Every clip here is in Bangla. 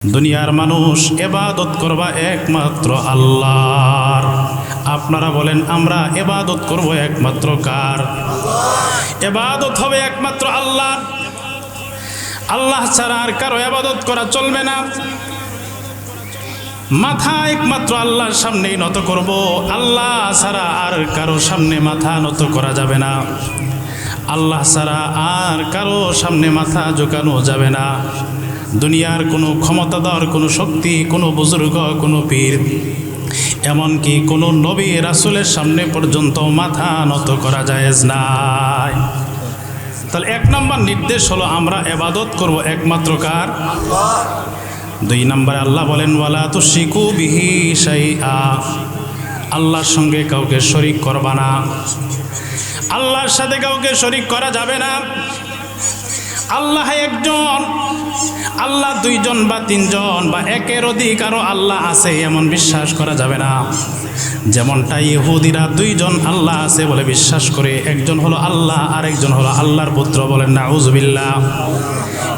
দুনিয়ার মানুষ ইবাদত করবা একমাত্র আল্লাহর। আপনারা বলেন আমরা ইবাদত করব একমাত্র কার? ইবাদত হবে একমাত্র আল্লাহর। আল্লাহ ছাড়া আর কারো ইবাদত করা চলবে না। মাথা একমাত্র আল্লাহর সামনেই নত করব। আল্লাহ ছাড়া আর কারো সামনে মাথা নত করা যাবে না। আল্লাহ ছাড়া আর কারো সামনে মাথা ঝুঁকানো যাবে না। দুনিয়ার কোনো ক্ষমতাধর, কোনো শক্তি, কোনো বুজুর্গ, কোনো পীর, এমনকি কোনো নবী রাসূলের সামনে পর্যন্ত মাথা নত করা জায়েজ নাই। তাহলে এক নম্বর নির্দেশ হলো আমরা ইবাদত করব একমাত্র কার? দুই নম্বরে আল্লাহ বলেন ওয়ালা তুশরিকু বিহি শাইআ, আল্লাহর সঙ্গে কাউকে শরীক করবা না। আল্লাহর সাথে কাউকে শরীক করা যাবে না। আল্লাহ একজন, আল্লাহ দুইজন বা তিনজন বা একের অধিক আরো আল্লাহ আছে এমন বিশ্বাস করা যাবে না। যেমনটা ইহুদিরা দুইজন আল্লাহ আছে বলে বিশ্বাস করে, একজন হলো আল্লাহ আর একজন হলো আল্লাহর পুত্র, বলেন নাউজুবিল্লাহ।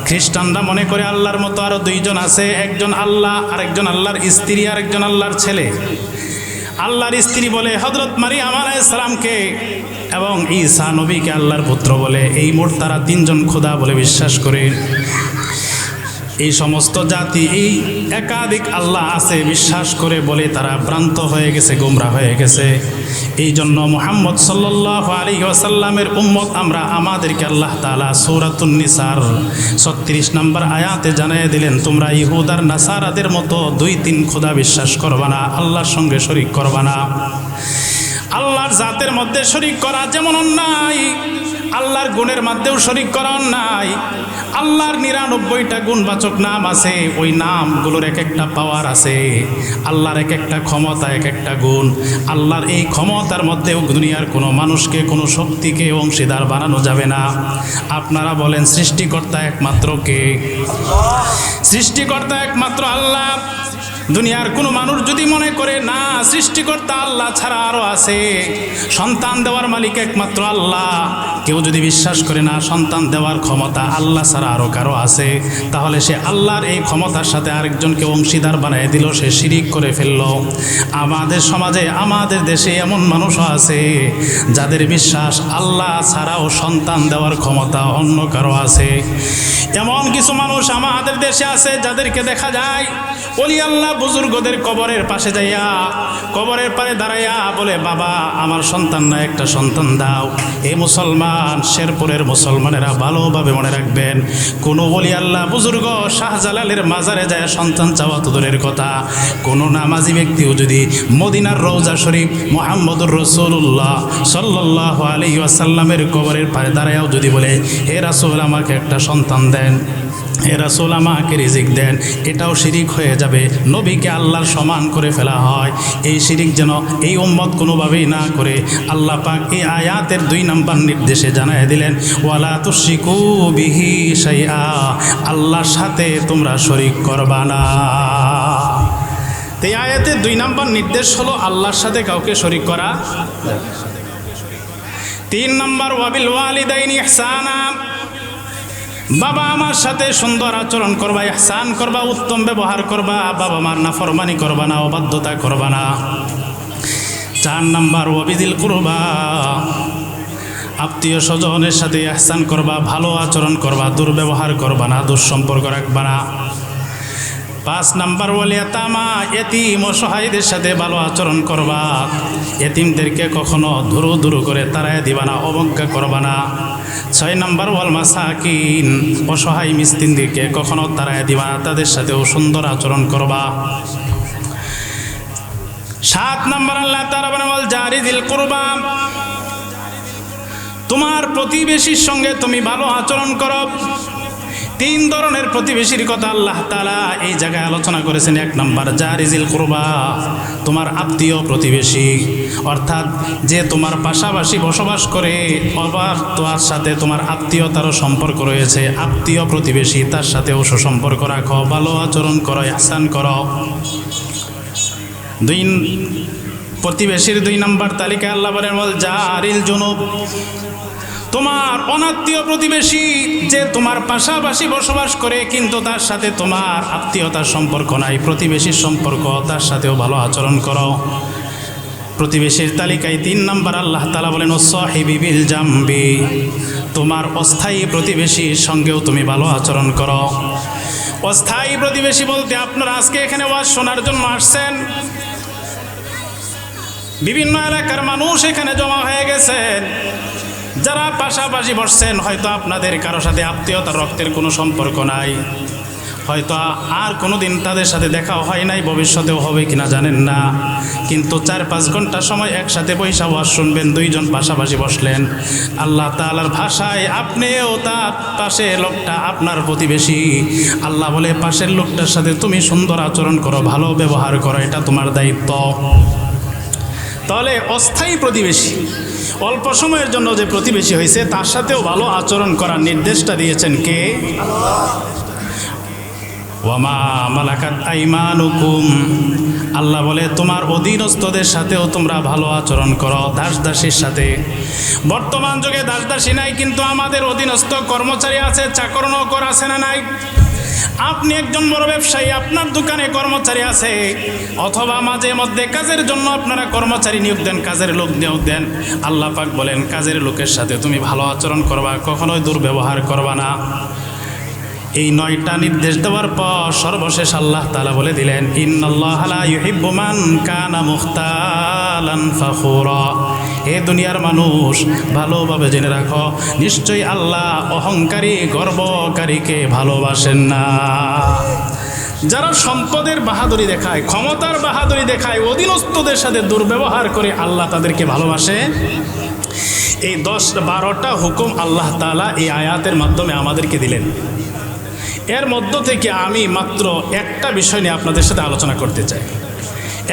খ্রিস্টানরা মনে করে আল্লাহর মতো আরো দুইজন আছে, একজন আল্লাহ আর একজন আল্লাহর স্ত্রী আর একজন আল্লাহর ছেলে। আল্লাহর স্ত্রী বলে হযরত মারিয়াম আলাইহিস সালামকে এবং ঈসা নবীকে আল্লাহর পুত্র বলে। এই মোট তারা তিনজন খোদা বলে বিশ্বাস করে। এই সমস্ত জাতি এই একাধিক আল্লাহ আছে বিশ্বাস করে বলে তারা ভ্রান্ত হয়ে গেছে, গোমরা হয়ে গেছে। এই জন্য মুহাম্মদ সাল্লাল্লাহু আলাইহি ওয়াসাল্লামের উম্মত আমরা, আমাদেরকে আল্লাহ তাআলা সূরাতুন নিসার 36 নম্বর আয়াতে জানিয়ে দিলেন, তোমরা ইহুদার নাসারাদের মতো দুই তিন খোদা বিশ্বাস করবা না, আল্লাহর সঙ্গে শরীক করবা না। আল্লাহর জাতের মধ্যে শরীক করা যেমন অন্যায়, আল্লাহর গুণের মধ্যেও শরীক করা অন্যায়। আল্লাহর 99টা গুণবাচক নাম আছে, ওই নামগুলোর এক একটা পাওয়ার আছে। আল্লাহর এক একটা ক্ষমতা, এক একটা গুণ। আল্লাহর এই ক্ষমতার মধ্যেও দুনিয়ার কোনো মানুষকে, কোনো শক্তিকে অংশীদার বানানো যাবে না। আপনারা বলেন সৃষ্টিকর্তা একমাত্র কে? সৃষ্টিকর্তা একমাত্র আল্লাহ। দুনিয়ার কোনো মানুষ যদি মনে করে না সৃষ্টিকর্তা আল্লাহ ছাড়া আরও আছে, সন্তান দেওয়ার মালিক একমাত্র আল্লাহ, কেউ যদি বিশ্বাস করে না সন্তান দেওয়ার ক্ষমতা আল্লাহ ছাড়া আরও কারো আছে, তাহলে সে আল্লাহর এই ক্ষমতার সাথে আরেকজনকে অংশীদার বানিয়ে দিল, সে শিরিক করে ফেলল। আমাদের সমাজে, আমাদের দেশে এমন মানুষও আছে যাদের বিশ্বাস আল্লাহ ছাড়াও সন্তান দেওয়ার ক্ষমতা অন্য কারো আছে। এমন কিছু মানুষ আমাদের দেশে আছে যাদেরকে দেখা যায় ওলি আল্লাহ বুজুর্গদের কবরের পাশে যাইয়া, কবরের পারে দাঁড়াইয়া বলে, বাবা আমার সন্তান না, একটা সন্তান দাও। এই মুসলমান, শেরপুরের মুসলমানেরা ভালোভাবে মনে রাখবেন, কোনো ওলি আল্লাহ বুজুর্গ শাহজালালের মাজারে যায় সন্তান চাওয়া তো দূরের কথা, কোনো নামাজি ব্যক্তিও যদি মদিনার রওজা শরীফ মুহাম্মদুর রাসূলুল্লাহ সাল্লাল্লাহু আলাইহি ওয়াসাল্লামের কবরের পারে দাঁড়াইয়াও যদি বলে, হে রাসূল আমাকে একটা সন্তান দেন, হে রাসূল আমাকে রিজিক দেন, এটাও শিরিক হয়ে যাবে। নবীকে আল্লাহর সমান করে ফেলা হয়। এই শিরিক যেন এই উম্মত কোনোভাবেই না করে আল্লাহ পাক এই আয়াতের 2 নম্বর নির্দেশে জানায় দিলেন, ওয়ালা তুশরিকু বিহি শাইআ, আল্লাহর সাথে তোমরা শরিক করবা না। এই আয়াতের 2 নম্বর নির্দেশ হলো আল্লাহর সাথে কাউকে শরিক করা। 3 নম্বর ওয়াবিল ওয়ালিদাইনি ইহসানা, বাবা আমার সাথে সুন্দর আচরণ করবা, ইহসান করবা, উত্তম ব্যবহার করবা, বাবা মার নাফরমানি করবা না, অবাধ্যতা করবা না। 4 নম্বর ওয়াবিদিল কুরবা, আত্মীয় স্বজনের সাথে ইহসান করবা, ভালো আচরণ করবা, দুর্ব্যবহার করবা না, দুঃসম্পর্ক রাখবা না। 5 নম্বর ওয়াল ইয়াতামা, এতিম অসহায়দের সাথে ভালো আচরণ করবা, এতিমদেরকে কখনো ধুরু ধুরু করে তাড়ায় দিবা না, অবজ্ঞা করবা না। 6 নম্বর ওয়াল মাসাকিন, অসহায় মিসকিনদেরকে কখনো তাড়ায় দিবা না, তাদের সাথেও সুন্দর আচরণ করবা। 7 নম্বর আল্লাহ তাআলা বলেন ওয়াল জারি যিল কুরবা, তোমার প্রতিবেশীর সঙ্গে তুমি ভালো আচরণ করো। 3 ধরনের প্রতিবেশীর কথা আল্লাহ তাআলা এই জায়গায় আলোচনা করেছেন। 1 নম্বর জারি যিল কুরবা, তোমার আত্মীয় প্রতিবেশী, অর্থাৎ যে তোমার পাশাপাশি বসবাস করে, আবার তোমার সাথে তোমার আত্মীয়তারও সম্পর্ক রয়েছে, আত্মীয় প্রতিবেশী, তার সাথেও সুসম্পর্ক রাখো, ভালো আচরণ করো, ইহসান করো। 2 প্রতিবেশীর 2 নম্বর তালিকায় আল্লাহ বলেন ওয়াল জারিল জুনুব, তোমার অনাত্মীয় প্রতিবেশী যে তোমার পাশাপাশি বসবাস করে কিন্তু তার সাথে তোমার আত্মীয়তার সম্পর্ক নাই, প্রতিবেশীর সম্পর্ক, তার সাথেও ভালো আচরণ করো। প্রতিবেশীর তালিকায় 3 নম্বর আল্লাহ তাআলা বলেন ওয়াসাহিবি বিল জামবি, তোমার অস্থায়ী প্রতিবেশীর সঙ্গেও তুমি ভালো আচরণ করো। অস্থায়ী প্রতিবেশী বলতে আপনারা আজকে এখানে ওয়াজ শোনার জন্য আসছেন, বিভিন্ন এলাকার মানুষ এখানে জমা হয়ে গেছেন, যারা পাশাপাশি বসছেন, হয়তো আপনাদের কারো সাথে আত্মীয়তার রক্তের কোনো সম্পর্ক নাই, হয়তো আর কোনো দিন তাদের সাথে দেখাও হয় নাই, ভবিষ্যতেও হবে কিনা জানেন না, কিন্তু 4-5 ঘন্টা সময় একসাথে বৈশা ওয়াজ শুনবেন, 2 জন পাশাপাশি বসলেন। আল্লাহ তাআলার ভাষায় আপনিও তার পাশে লোকটা আপনার প্রতিবেশী। আল্লাহ বলে পাশের লোকটার সাথে তুমি সুন্দর আচরণ করো, ভালো ব্যবহার করো, এটা তোমার দায়িত্ব। তাহলে অস্থায়ী প্রতিবেশী, অল্প সময়ের জন্য যে প্রতিবেশী হয়েছে তার সাথেও ভালো আচরণ করার নির্দেশটা দিয়েছেন কে? ওয়ামা মালাকাত আইমানুকুম, আল্লাহ বলে তোমার অধীনস্থদের সাথেও তোমরা ভালো আচরণ করো, দাস দাসীর সাথে। বর্তমান যুগে দাস দাসী নাই, কিন্তু আমাদের অধীনস্থ কর্মচারী আছে, চাকর নৌকর আছে না নাই? আপনি একজন বড় ব্যবসায়ী, আপনার দোকানে কর্মচারী আছে, অথবা মাঝে মধ্যে কাজের জন্য আপনারা কর্মচারী নিয়োগ দেন, কাজের লোক নিয়োগ দেন। আল্লাহ পাক বলেন কাজের লোকের সাথে তুমি ভালো আচরণ করবা, কখনোই দুর্ব্যবহার করবা না। এই 9টা নির্দেশ দেওয়ার পর সর্বশেষ আল্লাহ তাআলা বলে দিলেন ইন্নাল্লাহা লা ইউহিব্বু মান কানা মুখতালান ফাখুরা। হে দুনিয়ার মানুষ, ভালোভাবে জেনে রাখো, নিশ্চয়ই আল্লাহ অহংকারী গর্বকারীকে ভালোবাসেন না। যারা সম্পদের বাহাদুরি দেখায়, ক্ষমতার বাহাদুরি দেখায়, অধীনস্থদের সাথে দুর্ব্যবহার করে, আল্লাহ তাদেরকে ভালোবাসে। এই 10-12টা হুকুম আল্লাহ তাআলা এই আয়াতের মাধ্যমে আমাদেরকে দিলেন। এর মধ্য থেকে আমি মাত্র একটা বিষয় নিয়ে আপনাদের সাথে আলোচনা করতে চাই।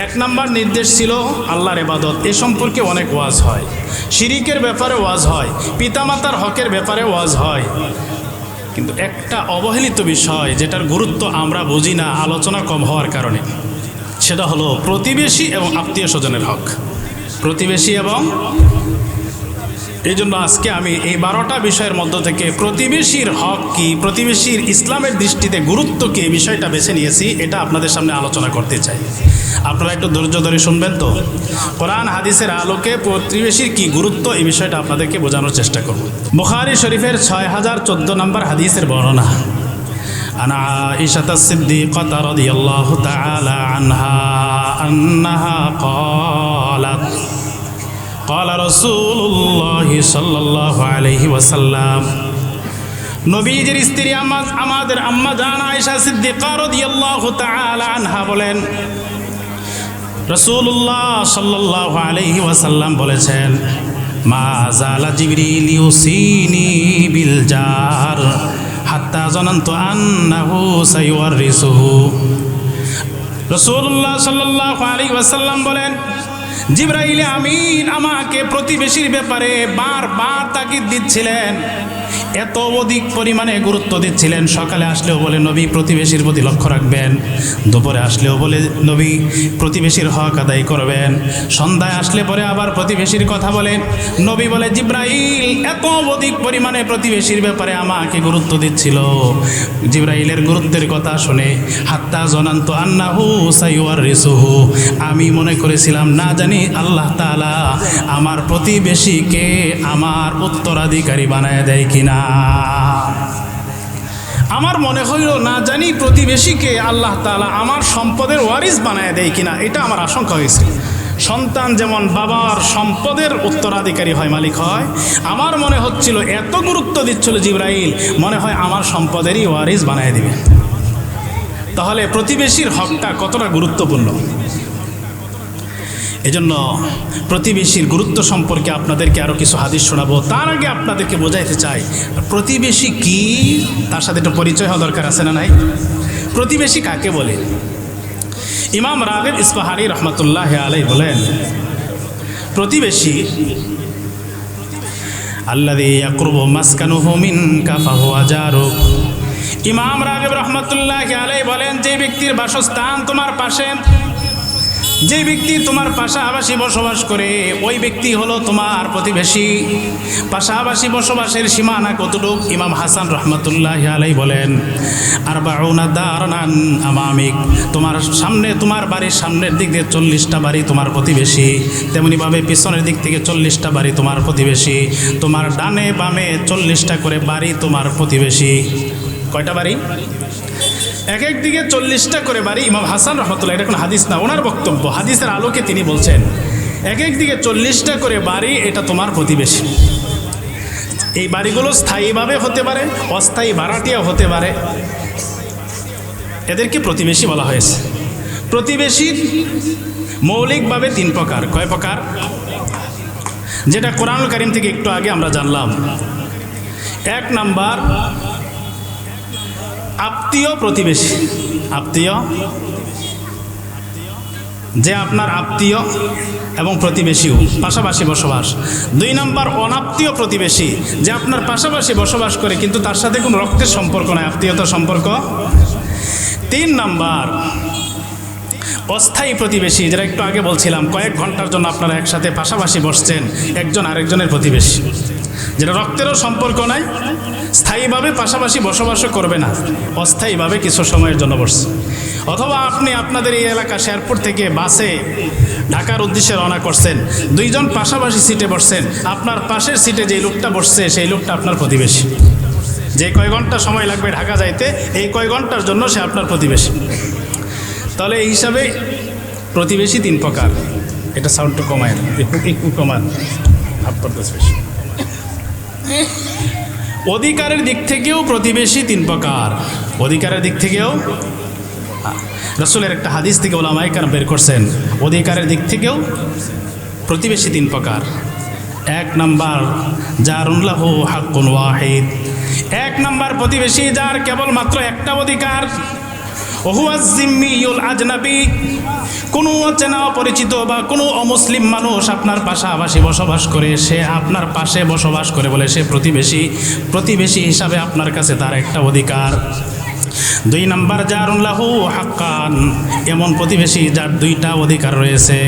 1 নম্বর নির্দেশ ছিল আল্লাহর ইবাদত। এ সম্পর্কে অনেক ওয়াজ হয়, শিরিকের ব্যাপারে ওয়াজ হয়, পিতামাতার হকের ব্যাপারে ওয়াজ হয়, কিন্তু একটা অবহেলিত বিষয় যেটার গুরুত্ব আমরা বুঝি না আলোচনা কম হওয়ার কারণে, সেটা হলো প্রতিবেশী এবং আত্মীয় স্বজনের হক। প্রতিবেশী এবং এই জন্য আজকে আমি এই 12টা বিষয়ের মধ্য থেকে প্রতিবেশীর হক কি, প্রতিবেশীর ইসলামের দৃষ্টিতে গুরুত্ব কি, এই বিষয়টা বেছে নিয়েছি, এটা আপনাদের সামনে আলোচনা করতে চাই। আপনারা একটু ধৈর্য ধরে শুনবেন তো। কোরআন হাদিসের আলোকে প্রতিবেশীর কি গুরুত্ব, এই বিষয়টা আপনাদেরকে বোঝানোর চেষ্টা করব। বুখারী শরীফের 6014 নম্বর হাদিসের বর্ণনা। আনা আয়েশা সিদ্দিকাহ রাদিয়াল্লাহু তাআলা আনহা আন্নাহা ক্বালাত قال رسول الله صلى الله عليه وسلم, নবীজির স্ত্রী আমাদের আম্মা জান আয়েশা সিদ্দিকা রাদিয়াল্লাহু তাআলা আনহা বলেন, রাসূলুল্লাহ সাল্লাল্লাহু আলাইহি ওয়াসাল্লাম বলেছেন, মা জালা জিবরিল ইউসিনি বিল জার হাত্তা জানান্তু আন্নাহু সাইওয়ারিসুহু। রাসূলুল্লাহ সাল্লাল্লাহু আলাইহি ওয়াসাল্লাম বলেন, জিবরাইল আমিন আমাকে প্রতিবেশীর ব্যাপারে বারবার তাকিদ দিচ্ছিলেন, এত অধিক পরিমাণে গুরুত্ব দিচ্ছিলেন। সকালে আসলেও বলে নবী প্রতিবেশীর প্রতি লক্ষ্য রাখবেন, দুপুরে আসলেও বলে নবী প্রতিবেশীর হক আদায় করবেন, সন্ধ্যায় আসলে পরে আবার প্রতিবেশীর কথা বলেন। নবী বলে জিবরাইল এত অধিক পরিমাণে প্রতিবেশীর ব্যাপারে আমাকে গুরুত্ব দিচ্ছিল। জিবরাইলের গুরুত্বের কথা শুনে হাত্তা জনান্তু আন্নাহু সাইওয়ারিসুহু, আমি মনে করেছিলাম না জানি আল্লাহ তাআলা আমার প্রতিবেশীকে আমার উত্তরাধিকারী বানায় দেয় কিনা। আমার মনে হইল না জানি প্রতিবেশীকে আল্লাহ তাআলা আমার সম্পদের ওয়ারিস বানায় দেয় কিনা, এটা আমার আশঙ্কা হয়েছিল। সন্তান যেমন বাবার সম্পদের উত্তরাধিকারী হয়, মালিক হয়, আমার মনে হচ্ছিল এত গুরুত্ব দিচ্ছিল জিবরাইল, মনে হয় আমার সম্পদেরই ওয়ারিস বানায় দিবে। তাহলে প্রতিবেশীর হকটা কতটা গুরুত্বপূর্ণ। এজন্য প্রতিবেশীর গুরুত্ব সম্পর্কে আপনাদেরকে আরও কিছু হাদিস শোনাবো। তার আগে আপনাদেরকে বোঝাইতে চাই প্রতিবেশী কি, তার সাথে একটু পরিচয় হওয়া দরকার আছে না নাই? প্রতিবেশী কাকে বলে? ইমাম রাগিব ইসফাহানি রহমতুল্লাহ আলাইহি বলেন, প্রতিবেশী আল্লাযী ইয়াকরুবু মাসকানুহু মিনকা ফাহুয়া জারুক। ইমাম রাগিব রহমতুল্লাহ আলাইহি বলেন, যে ব্যক্তির বাসস্থান তোমার পাশে, যে ব্যক্তি তোমার পাশাপাশি বসবাস করে ওই ব্যক্তি হলো তোমার প্রতিবেশী। পাশাপাশি বসবাসের সীমানা কতটুক? ইমাম হাসান রহমতুল্লাহ আলাই বলেন, আরবাউনা দারান আমামিক, তোমার সামনে, তোমার বাড়ির সামনের দিক দিয়ে 40টা বাড়ি তোমার প্রতিবেশী, তেমনিভাবে পিছনের দিক থেকে 40টা বাড়ি তোমার প্রতিবেশী, তোমার ডানে বামে 40টা করে বাড়ি তোমার প্রতিবেশী। কয়টা বাড়ি? এক এক দিকে 40টা করে বাড়ি। ইমাম হাসান রহমতুল্লাহ, এটা কোনো হাদিস না, ওনার বক্তব্য, হাদিসের আলোকে তিনি বলছেন এক এক দিকে 40টা করে বাড়ি, এটা তোমার প্রতিবেশী। এই বাড়িগুলো স্থায়ীভাবে হতে পারে, অস্থায়ী ভাড়াটিয়া হতে পারে, এদেরকে প্রতিবেশী বলা হয়েছে। প্রতিবেশীর মৌলিকভাবে 3 প্রকার। কয় প্রকার? যেটা কোরআনুল কারীম থেকে একটু আগে আমরা জানলাম। 1 নাম্বার আত্মীয় প্রতিবেশী, আত্মীয় যে আপনার আত্মীয় এবং প্রতিবেশীও পাশাপাশি বসবাস। 2 নাম্বার অনাত্মীয় প্রতিবেশী, যে আপনার পাশাপাশি বসবাস করে কিন্তু তার সাথে কোনো রক্তের সম্পর্ক নয়, আত্মীয়তার সম্পর্ক। 3 নাম্বার অস্থায়ী প্রতিবেশী, যেটা একটু আগে বলছিলাম, কয়েক ঘন্টার জন্য আপনারা একসাথে পাশাপাশি বসছেন, একজন আরেকজনের প্রতিবেশী, যেটা রক্তেরও সম্পর্ক নাই, স্থায়ীভাবে পাশাপাশি বসবাসও করবে না, অস্থায়ীভাবে কিছু সময়ের জন্য বসছে। অথবা আপনি আপনাদের এই এলাকা শেরপুর থেকে বাসে ঢাকার উদ্দেশ্যে রওনা করছেন, 2 জন পাশাপাশি সিটে বসছেন, আপনার পাশের সিটে যে লোকটা বসছে সেই লোকটা আপনার প্রতিবেশী। যে কয় ঘন্টা সময় লাগবে ঢাকা যাইতে, এই কয় ঘন্টার জন্য সে আপনার প্রতিবেশী। তাহলে এই হিসাবে প্রতিবেশী 3 প্রকার। এটা সাউন্ডটা কমায়, একটু কমান, অধিকারের দিক থেকেও প্রতিবেশী 3 প্রকার। অধিকারের দিক থেকেও রাসূলের একটা হাদিস থেকে ওলামায়ে কেরাম বের করছেন, অধিকারের দিক থেকেও প্রতিবেশী 3 প্রকার। 1 নাম্বার জারুন লাহু হাক্কুন ওয়াহিদ, 1 নাম্বার প্রতিবেশী যার কেবলমাত্র একটা অধিকার, ওহুয়া জিম্মিউল আজনাবী, কোনো অচেনা অপরিচিত বা কোনো অমুসলিম মানুষ আপনার পাশাপাশি বসবাস করে, সে আপনার পাশে বসবাস করে বলে সে প্রতিবেশী। প্রতিবেশী হিসাবে আপনার কাছে তার একটা অধিকার। 2 নাম্বার জারুন লাহু হাক্কান, এমন প্রতিবেশী যার 2টা অধিকার রয়েছে।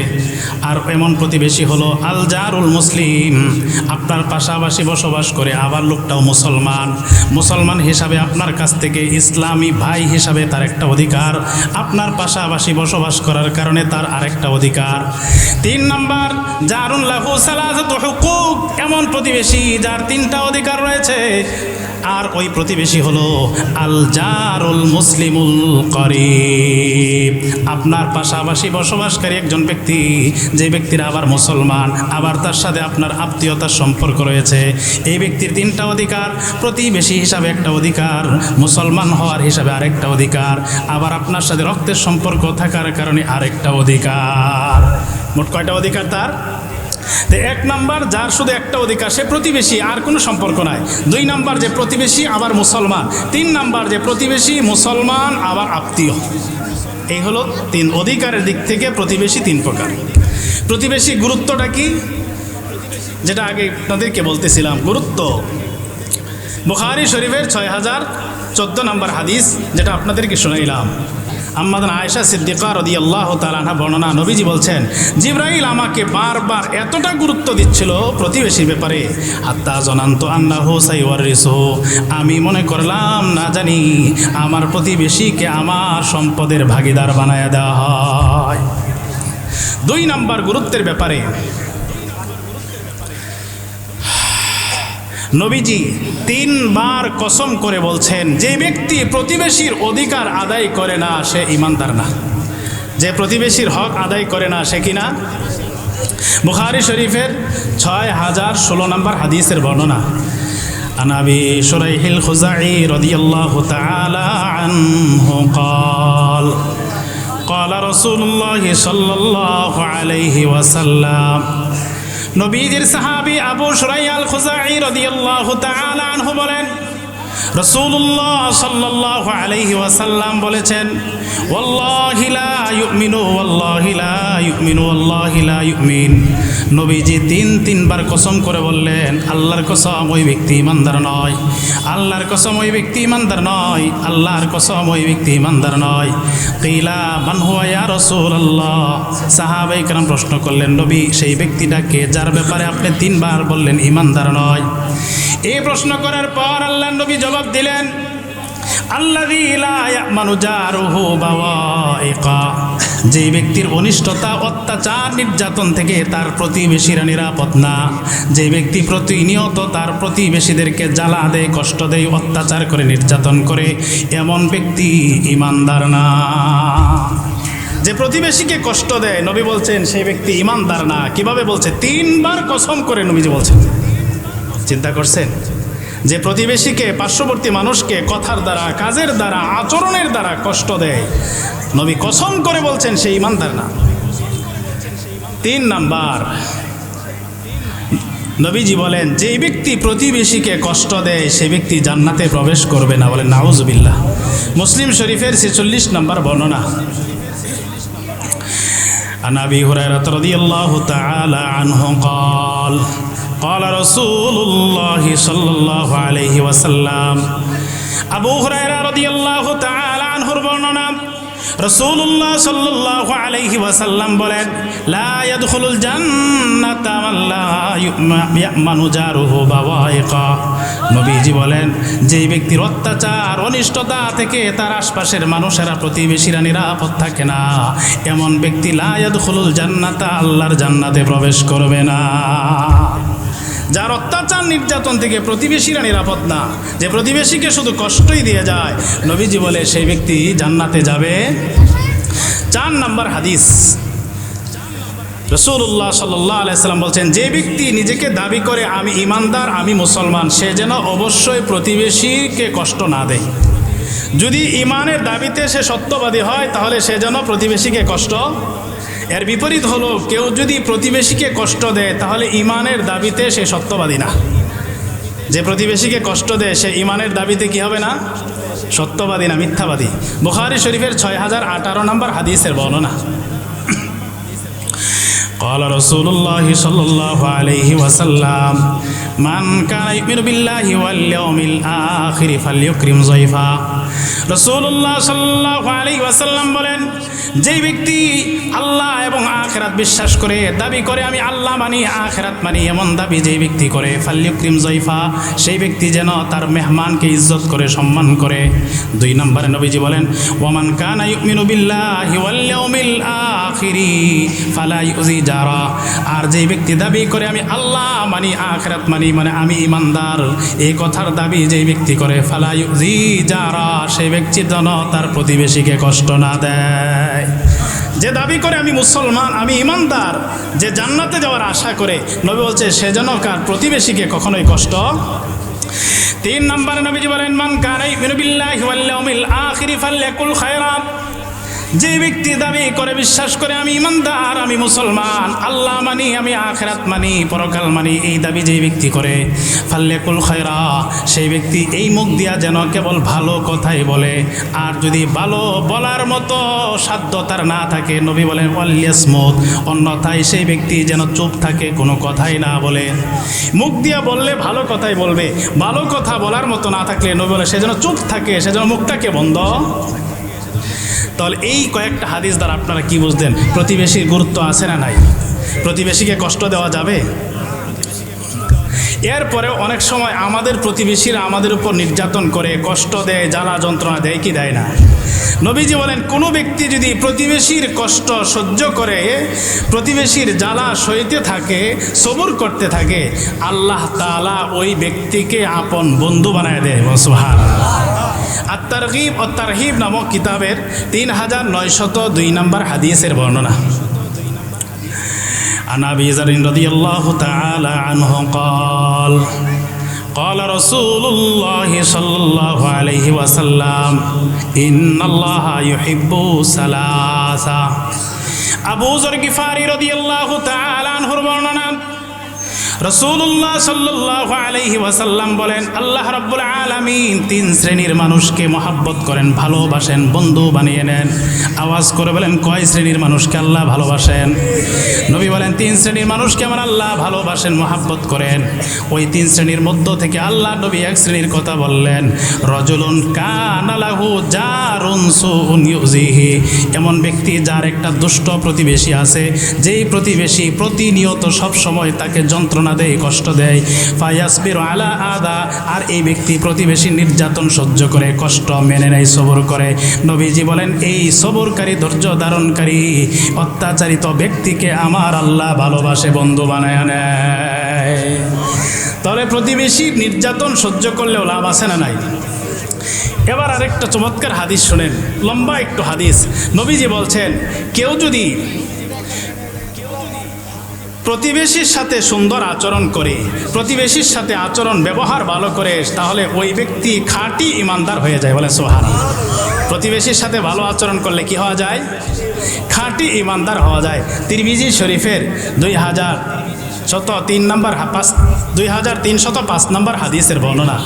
আর এমন প্রতিবেশী হলো আল জারুল মুসলিম, আপনার পাশাপাশি বসবাস করে আবার লোকটাও মুসলমান, মুসলমান হিসাবে আপনার কাছ থেকে ইসলামী ভাই হিসাবে তার একটা অধিকার, আপনার পাশাপাশি বসবাস করার কারণে তার আরেকটা অধিকার। 3 নাম্বার জারুন লাহু সালাসাতু হুকুক, এমন প্রতিবেশী যার 3টা অধিকার রয়েছে। আর ওই প্রতিবেশী হলো আল জারুল মুসলিমুল করিব, আপনার পাশাপাশি বসবাসকারী একজন ব্যক্তি, যে ব্যক্তির আবার মুসলমান, আবার তার সাথে আপনার আত্মীয়তার সম্পর্ক রয়েছে। এই ব্যক্তির 3টা অধিকার, প্রতিবেশী হিসাবে একটা অধিকার, মুসলমান হওয়ার হিসাবে আরেকটা অধিকার, আবার আপনার সাথে রক্তের সম্পর্ক থাকার কারণে আরেকটা অধিকার। মোট কয়টা অধিকার তার? 1 নাম্বার যার শুধু একটা অধিকার, সে প্রতিবেশী, আর কোনো সম্পর্ক নাই। 2 নাম্বার যে প্রতিবেশী আবার মুসলমান। 3 নাম্বার যে প্রতিবেশী মুসলমান আবার আত্মীয়। এই হলো 3 অধিকারের দিক থেকে প্রতিবেশী 3 প্রকার। প্রতিবেশী গুরুত্বটা কি? যেটা আগে আপনাদেরকে বলতেছিলাম, গুরুত্ব বুখারী শরীফের 6014 নম্বর হাদিস, যেটা আপনাদেরকে শোনাইলাম। আম্মাদান আয়েশা সিদ্দিকা রাদিয়াল্লাহু তাআলা আনহা বর্ণনা, নবীজি বলছেন, জিবরাইল আমাকে বারবার এতটা গুরুত্ব দিচ্ছিল প্রতিবেশীর ব্যাপারে, হাত্তা জানান্তু আন্নাহু সাইওয়ারিসুহু, আমি মনে করলাম না জানি আমার প্রতিবেশীকে আমার সম্পদের ভাগীদার বানায়া দেওয়া হয়। 2 নাম্বার গুরুত্বের ব্যাপারে নবীজি 3 বার কসম করে বলছেন, যে ব্যক্তি প্রতিবেশীর অধিকার আদায় করে না সে ঈমানদার না। যে প্রতিবেশীর হক আদায় করে না সে কিনা? বুখারী শরীফের 6016 নম্বর হাদিসের বর্ণনা। আন আবি শুরাইহিল খুজাই রাদিয়াল্লাহু তাআলা আনহু قال قال رسول الله صلى الله عليه وسلم, নবীজির সাহাবী আবু শুরাইহ আল খুজাই রাদিয়াল্লাহু তাআলা আনহু বলেন, রাসূলুল্লাহ সাল্লাল্লাহু আলাইহি ওয়াসাল্লাম বলেছেন, ওয়াল্লাহি লা ইউমিনু ওয়াল্লাহি লা ইউমিনু ওয়াল্লাহি লা ইউমিন। নবীজি তিনবার কসম করে বললেন, আল্লাহর কসম ওই ব্যক্তি ইমানদার নয়, আল্লাহর কসম ওই ব্যক্তি ইমানদার নয়, আল্লাহর কসম ওই ব্যক্তি ইমানদার নয়। কিলা মান হুয়া ইয়া রাসূলুল্লাহ। সাহাবায়ে কেরাম প্রশ্ন করলেন, নবী সেই ব্যক্তিটাকে যার ব্যাপারে আপনি তিনবার বললেন ইমানদার নয়। এই প্রশ্ন করার পর আল্লাহর নবী জবাব দিলেন, আল্লাযী লা ইয়ামানু জারুহু বাওয়াইকা। যে ব্যক্তির অনিষ্টতা, অত্যাচার, নির্যাতন থেকে তার প্রতিবেশীরা নিরাপদ না, যে ব্যক্তি প্রতিনিয়ত তার প্রতিবেশীদেরকে জ্বালা দেয়, কষ্ট দেয়, অত্যাচার করে, নির্যাতন করে, এমন ব্যক্তি ইমানদার না। যে প্রতিবেশীকে কষ্ট দেয়, নবী বলছেন সেই ব্যক্তি ইমানদার না। কিভাবে বলছে? তিনবার কসম করে নবীজি বলছেন। চিন্তা করছেন? যে প্রতিবেশীকে, পার্শ্ববর্তী মানুষকে কথার দ্বারা, কাজের দ্বারা, আচরণের দ্বারা কষ্ট দেয়, নবী কসম করে বলছেন সে ইমানদার না। 3 নাম্বার, নবীজি বলেন যে ব্যক্তি প্রতিবেশীকে কষ্ট দেয় সে ব্যক্তি জান্নাতে প্রবেশ করবে না। বলেন নাউজুবিল্লাহ। মুসলিম শরীফের 46 নম্বর বর্ণনা। عن أبي هريرة رضي الله تعالى عنه قال قال رسول الله صلى الله عليه وسلم। আবু হুরায়রা রাদিয়াল্লাহু তাআলা আনহুর বর্ণনা, রাসূলুল্লাহ সাল্লাল্লাহু আলাইহি ওয়াসাল্লাম বলেন, লা ইয়াদখুলুল জান্নাতা মান লা ইয়ামানু জারুহু বাওয়াইকা। নবীজি বলেন যেই ব্যক্তির অত্যাচার, অনিষ্টতা থেকে তার আশপাশের মানুষেরা, প্রতিবেশীরা নিরাপদ থাকে না, এমন ব্যক্তি লা ইয়াদখুলুল জান্নাতা, আল্লাহর জান্নাতে প্রবেশ করবে না। যার অত্যাচার, নির্যাতন থেকে প্রতিবেশীরা নিরাপদ না, যে প্রতিবেশীকে শুধু কষ্টই দিয়ে যায়, নবীজি বলে সেই ব্যক্তি জান্নাতে যাবে। 4 নম্বর হাদিস, রাসূলুল্লাহ সাল্লাল্লাহু আলাইহি সাল্লাম বলছেন, যে ব্যক্তি নিজেকে দাবি করে আমি ইমানদার, আমি মুসলমান, সে যেন অবশ্যই প্রতিবেশীকে কষ্ট না দেয়। যদি ইমানের দাবিতে সে সত্যবাদী হয় তাহলে সে যেন প্রতিবেশীকে কষ্ট। এর বিপরীত হলো, কেউ যদি প্রতিবেশীকে কষ্ট দেয় তাহলে ইমানের দাবিতে সে সত্যবাদী না। যে প্রতিবেশীকে কষ্ট দেয় সে ইমানের দাবিতে কি হবে না? সত্যবাদী না, মিথ্যাবাদী। বুখারী শরীফের 6018 নম্বর হাদিসের বর্ণনা। قال رسول الله صلى الله عليه وسلم من كان يؤمن بالله واليوم الآخر فليكرم ضيفا। রাসূলুল্লাহ সাল্লাল্লাহু আলাইহি ওয়াসাল্লাম বলেন, যেই ব্যক্তি আল্লাহ এবং আখিরাত বিশ্বাস করে, দাবি করে আমি আল্লাহ মানি, আখিরাত মানি, এমন দাবি যেই ব্যক্তি করে, ফালইউকরিম যায়ফা, সেই ব্যক্তি যেন তার মেহমানকে ইজ্জত করে, সম্মান করে। 2 নম্বরে নবীজি বলেন, ওয়ামান কানা ইউমিনু বিল্লাহি ওয়াল ইয়াউমিল আখিরি ফালা ইউজি জারা। আর যেই ব্যক্তি দাবি করে আমি আল্লাহ মানি, আখিরাত মানি, মানে আমি ইমানদার, এই কথার দাবি যেই ব্যক্তি করে, ফালা ইউজি জারা, সেই ব্যক্তি যেন তার প্রতিবেশীকে কষ্ট না দেয়। যে দাবি করে আমি মুসলমান, আমি ইমানদার, যে জান্নাতে যাওয়ার আশা করে, নবী বলছে সে যেন কার প্রতিবেশীকে কখনোই কষ্ট। 3 নম্বরে নবীজি বলেন, মান কানা ইউমিনু বিল্লাহি ওয়াল ইয়াউমিল আখিরি ফালইয়াকুল খায়রান। যে ব্যক্তি দাবি করে, বিশ্বাস করে আমি ইমানদার, আমি মুসলমান, আল্লাহ মানি, আমি আখিরাত মানি, পরকাল মানি, এই দাবি যেই ব্যক্তি করে, ফালইয়াকুল খায়রা, সেই ব্যক্তি এই মুখ দিয়া যেন কেবল ভালো কথাই বলে। আর যদি ভালো বলার মতো সাধ্য তার না থাকে, নবী বলেন ওয়ালিয়াসমুত, অন্যথায় সেই ব্যক্তি যেন চুপ থাকে, কোনো কথাই না বলে। মুখ দিয়া বললে ভালো কথাই বলবে, ভালো কথা বলার মতো না থাকলে নবী বলে সে যেন চুপ থাকে, সে যেন মুখটাকে বন্ধ। তাহলে এই কয়েকটা হাদিস দ্বারা আপনারা কি বুঝলেন? প্রতিবেশীর গুরুত্ব আছে না নাই? প্রতিবেশীকে কষ্ট দেওয়া যাবে? এরপরে অনেক সময় আমাদের প্রতিবেশীরা আমাদের উপর নির্যাতন করে, কষ্ট দেয়, জ্বালা যন্ত্রণা দেয় কি দেয় না? নবীজি বলেন, কোনো ব্যক্তি যদি প্রতিবেশীর কষ্ট সহ্য করে, প্রতিবেশীর জ্বালা সইতে থাকে, সবুর করতে থাকে, আল্লাহ তাআলা ওই ব্যক্তিকে আপন বন্ধু বানায় দেয়। সুবহানাল্লাহ। আত-তারগীব ও তারহিব নামক কিতাবের 3902 নম্বর হাদিসের বর্ণনা। عن أبي ذر رضي الله تعالى عنه قال قال رسول الله صلى الله عليه وسلم إن الله يحب ثلاثة। আবু যর গিফারি রাদিয়াল্লাহু তাআলা আনহুর বর্ণনা, রাসূলুল্লাহ সাল্লাল্লাহু আলাইহি ওয়াসাল্লাম বলেন, আল্লাহ রাব্বুল আলামিন 3 শ্রেণীর মানুষকে মহব্বত করেন, ভালোবাসেন, বন্ধু বানিয়ে নেন। আওয়াজ করে বলেন, কয় শ্রেণীর মানুষকে আল্লাহ ভালোবাসেন? নবী বলেন, 3 শ্রেণীর মানুষকে আমার আল্লাহ ভালোবাসেন, মহব্বত করেন। ওই 3 শ্রেণীর মধ্য থেকে আল্লাহ নবী এক শ্রেণীর কথা বললেন, রজুলুন কানা লাহু জারুন সুউন ইউজিহি, এমন ব্যক্তি যার একটা দুষ্ট প্রতিবেশী আছে, যেই প্রতিবেশী প্রতিনিয়ত সব সময় তাকে যন্ত্রণা দেয়, কষ্ট দেয়। ফায়াসবিরু আলা আদা, আর এই ব্যক্তি প্রতিবেশীর নির্যাতন সহ্য করে, কষ্ট মেনে নেয়, সবর করে। নবীজি বলেন, এই সবরকারী, ধৈর্য ধারণকারী, অত্যাচারিত ব্যক্তিকে আমার আল্লাহ ভালোবাসে, বন্ধু বানায় নেয়। তবে প্রতিবেশীর নির্যাতন সহ্য করলেও লাভ আছে না নাই? এবার আরেকটা চমৎকার হাদিস শোনেন, লম্বা একটু হাদিস। নবীজি বলছেন, কেউ যদি প্রতিবেশীর সাথে সুন্দর আচরণ করে, প্রতিবেশীর সাথে আচরণ ব্যবহার ভালো করে, তাহলে ওই ব্যক্তি খাঁটি ইমানদার হয়ে যায়। বলে সুবহানাল্লাহ। প্রতিবেশীর সাথে ভালো আচরণ করলে কি হওয়া যায়? খাঁটি ইমানদার হওয়া যায়। তিরমিজি শরীফের 2305 নম্বর হাদিসের বর্ণনা।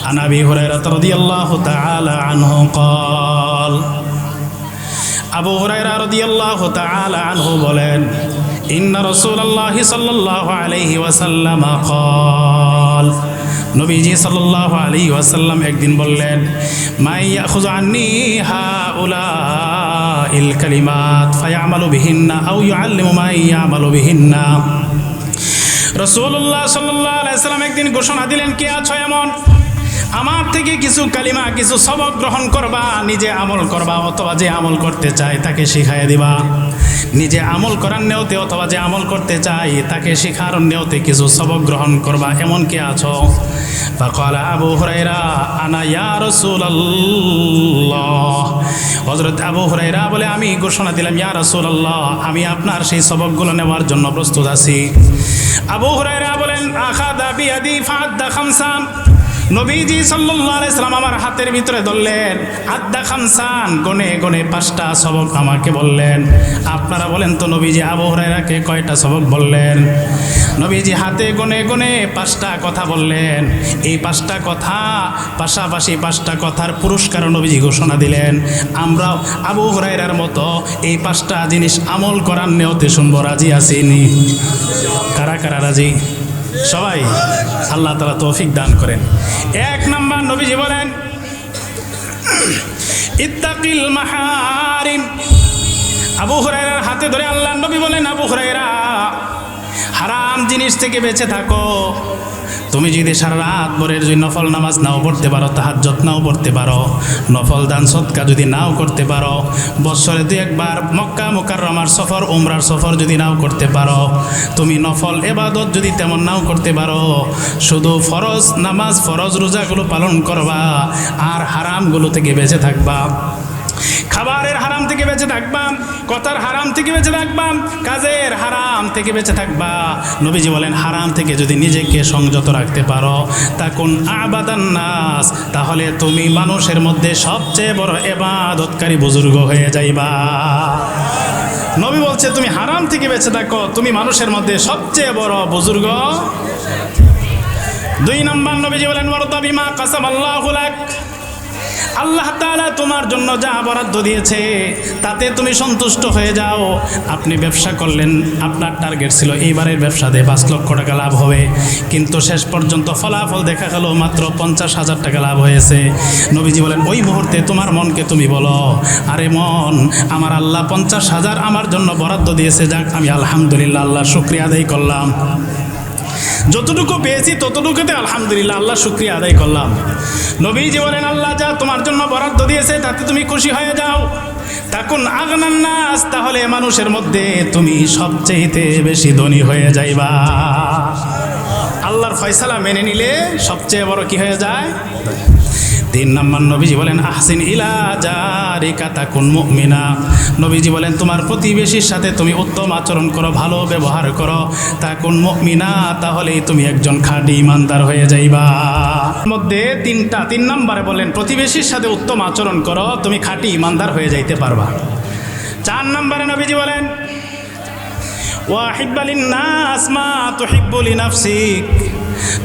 আন আবি হুরায়রা রাদিয়াল্লাহু তাআলা আনহু ক্বাল, আবু হুরায়রা রাদিয়াল্লাহু তাআলা আনহু বলেন, ইন্না রাসূলুল্লাহি সাল্লাল্লাহু আলাইহি ওয়াসাল্লাম ক্বাল, নবীজি সাল্লাল্লাহু আলাইহি ওয়াসাল্লাম একদিন বললেন, মাই ইয়াখুযু আন্নী হাউলাইল কালিমাত ফায়ামালু বিহিন্না আও ইউআল্লিমু মান ইয়ামালু বিহিন্না। রাসূলুল্লাহ সাল্লাল্লাহু আলাইহি ওয়াসাল্লাম একদিন ঘোষণা দিলেন, কে আছো এমন আমার থেকে কিছু কালিমা, কিছু সবক গ্রহণ করবা, নিজে আমল করবা, অথবা যে আমল করতে চায় তাকে শিখাইয়া দিবা। নিজে আমল করার নিয়তে অথবা যে আমল করতে চায় তাকে শিখার নিয়তে কিছু সবক গ্রহণ করবা, এমন কে আছো? ফাকালা আবু হুরায়রা, আনা ইয়া রাসূলুল্লাহ। হযরত আবু হুরায়রা বলে, আমি ঘোষণা দিলাম, ইয়া রাসূলুল্লাহ, আমি আপনার সেই সবকগুলো নেওয়ার জন্য প্রস্তুত আছি। আবু হুরায়রা বলেন, আখাযা বিয়াদি ফাআদ্দা খামসান, নবীজি সাল্লাল্লাহু আলাইহি সাল্লাম আমার হাতের ভিতরে ধরলেন, আদ্দা খামসান, গনে গনে 5টা সবক আমাকে বললেন। আপনারা বলেন তো নবীজি আবু হুরায়রাকে কয়টা সবক বললেন? নবীজি হাতে গনে গনে 5টা কথা বললেন। এই 5টা কথা পাশাপাশি 5টা কথার পুরস্কার নবীজি ঘোষণা দিলেন। আমরাও আবু হুরায়রার মতো এই 5টা জিনিস আমল করার নিয়তে শুনবো, রাজি আছিনি? কারা কারা রাজি? সবাই? আল্লাহ তাআলা তৌফিক দান করেন। 1 নাম্বার, নবীজি বলেন, ইত্তাকিল মাহারিম। আবু হুরায়রার হাতে ধরে আল্লাহ নবী বলেন, আবু হুরায়রা, হারাম জিনিস থেকে বেঁচে থাকো। তুমি যদি সারা রাত ভোরের যদি নফল নামাজ নাও পড়তে পারো, তাহাজ্জুদ নাও পড়তে পারো, নফল দান সদকা যদি নাও করতে পারো, বছরে 2 একবার মক্কা মুকাররমার সফর, উমরার সফর যদি নাও করতে পারো, তুমি নফল ইবাদত যদি তেমন নাও করতে পারো, শুধু ফরজ নামাজ, ফরজ রোজাগুলো পালন করবা, আর হারামগুলো থেকে বেঁচে থাকবা। খাবারের হারাম থেকে বেঁচে থাকবা, কথার হারাম থেকে বেঁচে থাকবা, কাজের হারাম থেকে বেঁচে থাকবা। নবীজি বলেন, হারাম থেকে যদি নিজেকে সংযত রাখতে পারো, তাকুন আবাদান নাস, তাহলে তুমি মানুষের মধ্যে সবচেয়ে বড় ইবাদতকারী বুজুর্গ হয়ে যাইবা। নবী বলছে, তুমি হারাম থেকে বেঁচে থাকো, তুমি মানুষের মধ্যে সবচেয়ে বড় বুজুর্গ। 2 নম্বর, নবীজি বলেন, ওয়ারদা বিমা কাসামাল্লাহু লাক, আল্লাহ তাআলা তোমার জন্য যা বরাদ্দ দিয়েছে তাতে তুমি সন্তুষ্ট হয়ে যাও। আপনি ব্যবসা করলেন, আপনার টার্গেট ছিল এইবারের ব্যবসাতে 5 লক্ষ টাকা লাভ হবে, কিন্তু শেষ পর্যন্ত ফলাফল দেখা গেল মাত্র 50,000 টাকা লাভ হয়েছে। নবীজি বলেন, ওই মুহূর্তে তোমার মনকে তুমি বলো, আরে মন, আমার আল্লাহ 50,000 আমার জন্য বরাদ্দ দিয়েছে, যাক আমি আলহামদুলিল্লাহ আল্লাহ শুকরিয়া আদায় করলাম। যতটুকু পেয়েছি ততটুকুতে আলহামদুলিল্লাহ আল্লাহ শুকরিয়া আদায় করলাম। নবীজি বলেন, আল্লাহ যা তোমার জন্য বরাদ্দ দিয়েছে তাতে তুমি খুশি হয়ে যাও। তাকুন আগনান নাস, তাহলে মানুষের মধ্যে তুমি সবচেয়ে বেশি ধনী হয়ে যাইবা। আল্লাহর ফয়সালা মেনে নিলে সবচেয়ে বড় কি হয়ে যায়? 3 নম্বর, নবীজি বলেন, আহসিন ইলা জারিকা তাকুন মুমিনা। নবীজি বলেন, তোমার প্রতিবেশীর সাথে তুমি উত্তম আচরণ করো, ভালো ব্যবহার করো, তাকুন মুমিনা, তাহলেই তুমি একজন খাঁটি ইমানদার হয়ে যাইবা। মধ্যে 3 নম্বরে বলেন, প্রতিবেশীর সাথে উত্তম আচরণ করো, তুমি খাঁটি ইমানদার হয়ে যাইতে পারবা। 4 নম্বরে নবীজি বলেন, ওয়া হিব্বা লিন-নাস মা তুহিব্বু লিনাফসিক,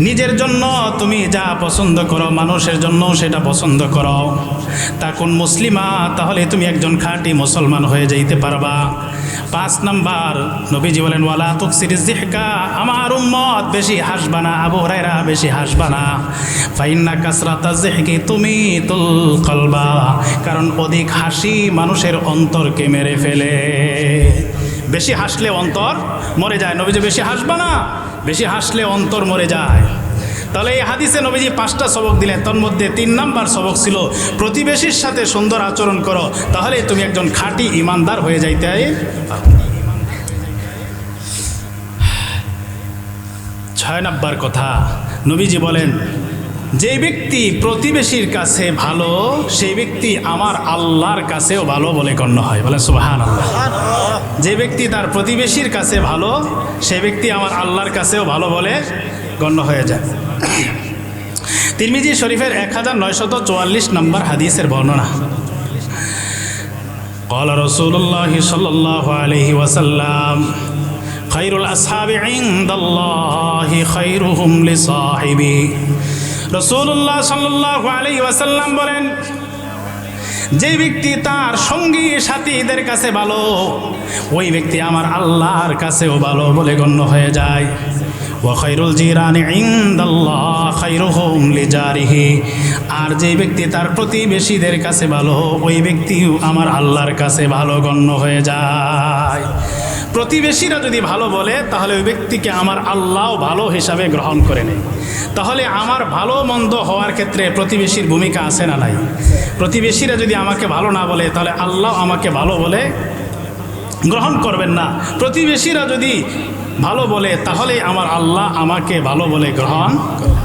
নিজের জন্য তুমি যা পছন্দ করো মানুষের জন্য সেটা পছন্দ করো। তাকুন মুসলিমা, তাহলে তুমি একজন খাঁটি মুসলমান হয়ে যাইতে পারবা। 5 নাম্বার নবীজি বলেন ওয়ালা তুকসিরিজ যিহকা, আমার উম্মত বেশি হাসবা না, আবু হুরায়রা বেশি হাসবা না। ফাইন্না কাসরাতাজ যিহকি তুমিতুল কলবা, কারণ অধিক হাসি মানুষের অন্তরকে মেরে ফেলে। বেশি হাসলে অন্তর মরে যায়। নবীজি বেশি হাসবা না, বেশি হাসলে অন্তর মরে যায়। তাহলে এই হাদিসে নবীজি 5টা সবক দিলেন, তার মধ্যে 3 নাম্বার সবক ছিল প্রতিবেশীর সাথে সুন্দর আচরণ করো, তাহলে তুমি একজন খাঁটি ইমানদার হয়ে যাইতে। 6 নাম্বার কথা নবীজি বলেন, যে ব্যক্তি প্রতিবেশীর কাছে ভালো সেই ব্যক্তি আমার আল্লাহর কাছেও ভালো বলে গণ্য হয়। বলে সুবহানাল্লাহ। যে ব্যক্তি তার প্রতিবেশীর কাছে ভালো সেই ব্যক্তি আমার আল্লাহর কাছেও ভালো বলে গণ্য হয়ে যায়। তিরমিজি শরীফের 1944 নম্বর হাদিসের বর্ণনা, قال رسول الله صلى الله عليه وسلم خير الأصحاب عند الله خيرهم لصاحبه। রাসূলুল্লাহ সাল্লাল্লাহু আলাইহি ওয়াসাল্লাম বলেন, যে ব্যক্তি তার সঙ্গী সাথীদের কাছে ভালো ওই ব্যক্তি আমার আল্লাহর কাছেও ভালো বলে গণ্য হয়ে যায়। ওয়া খায়রুল জিরানি ইনদাল্লাহ খায়রুহুম লিজারিহি, আর যে ব্যক্তি তার প্রতিবেশীদের কাছে ভালো ওই ব্যক্তিও আমার আল্লাহর কাছে ভালো গণ্য হয়ে যায়। প্রতিবেশীরা যদি ভালো বলে তাহলে ওই ব্যক্তিকে আমার আল্লাহও ভালো হিসাবে গ্রহণ করে নেয়। তাহলে আমার ভালো মন্দ হওয়ার ক্ষেত্রে প্রতিবেশীর ভূমিকা আছে না নাই? প্রতিবেশীরা যদি আমাকে ভালো না বলে তাহলে আল্লাহ আমাকে ভালো বলে গ্রহণ করবেন না। প্রতিবেশীরা যদি ভালো বলে তাহলে আমার আল্লাহ আমাকে ভালো বলে গ্রহণ করবেন।